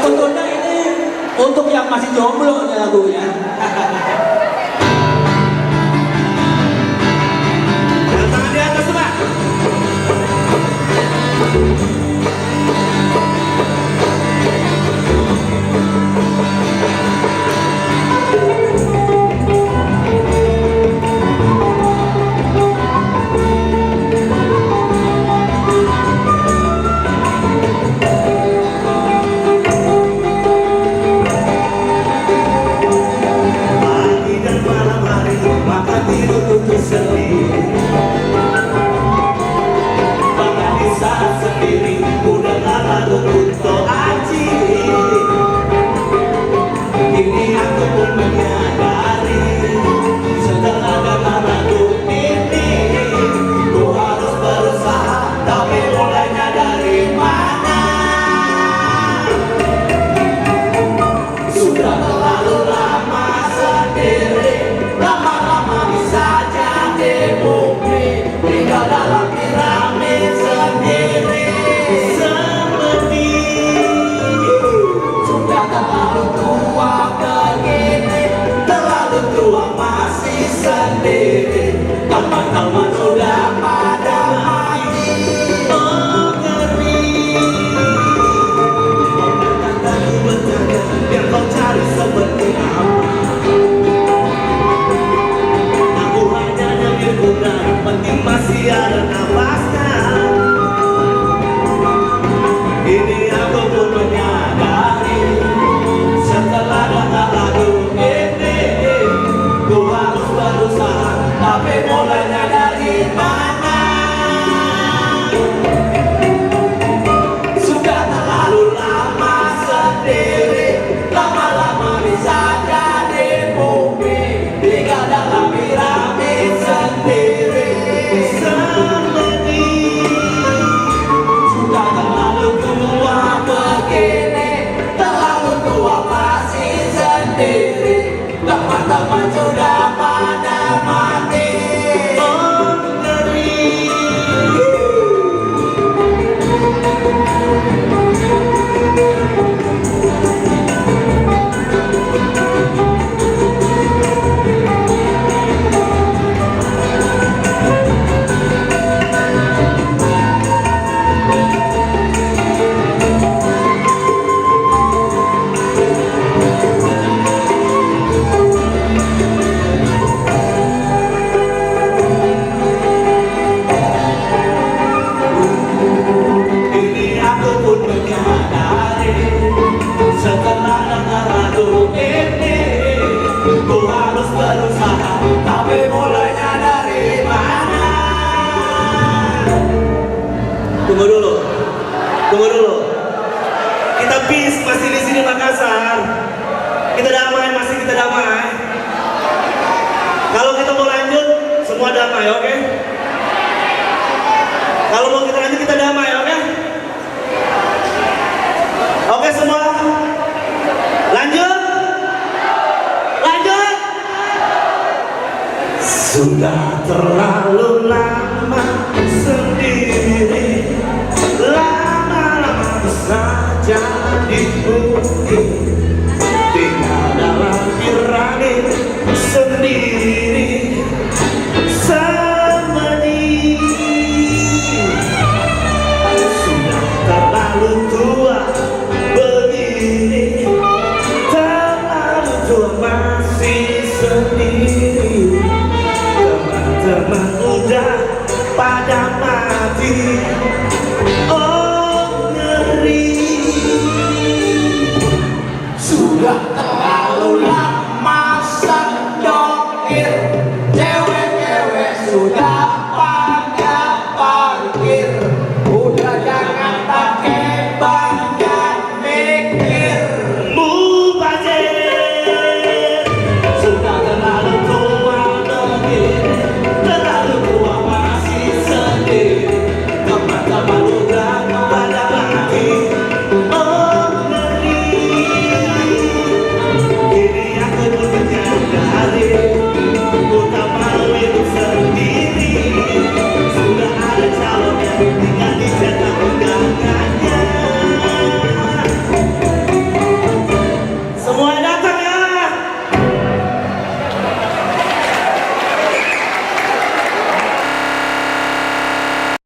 Sebetulnya ini untuk yang masih jomblo nih lagunya. Tangan di atas tuh, Pak. Pagi dan malam hari maka tidur untuk sendiri. Bahkan di saat sendiri udah gak lalu untuk aji. Kini aku pun menyadari setelah dengar lagu ini, ku harus berusaha, tapi mulainya dari mana? Sudah terlalu lama sendiri, lama-lama bisa jadi bukti, tinggal dalam piramid sendiri. Seperti sudah terlalu tua begini, terlalu tua masih sendiri, teman-teman sudah pada mati. Oh ngeri, kataku bertanya, biar kau cari seperti apa. Aku hanya nyambil udara, penting masih ada nafasnya. Ini aku pun menyadari setelah dengar lagu ini, ku harus berusaha, tapi mulainya dari mana? Sudah terlalu lama sendiri, lama-lama bisa jadi bumi, tinggal dalam piramid sendiri. Seperti sudah terlalu tua begini, terlalu tua masih sendiri, teman-teman sudah pada mati. Oh ngeri. Ini aku pun menyadari setelah dengar lagu ini, ku harus berusaha, tapi mulainya dari mana? Tunggu dulu, tunggu dulu. Kita peace masih di sini Makassar. Kita damai, masih kita damai. Kalau kita mau lanjut, semua damai, oke? Kalau mau kita lanjut, kita damai, oke? Oke semua, lanjut, lanjut. Sudah terlalu lama sendiri, lama-lama bisa jadi bukti,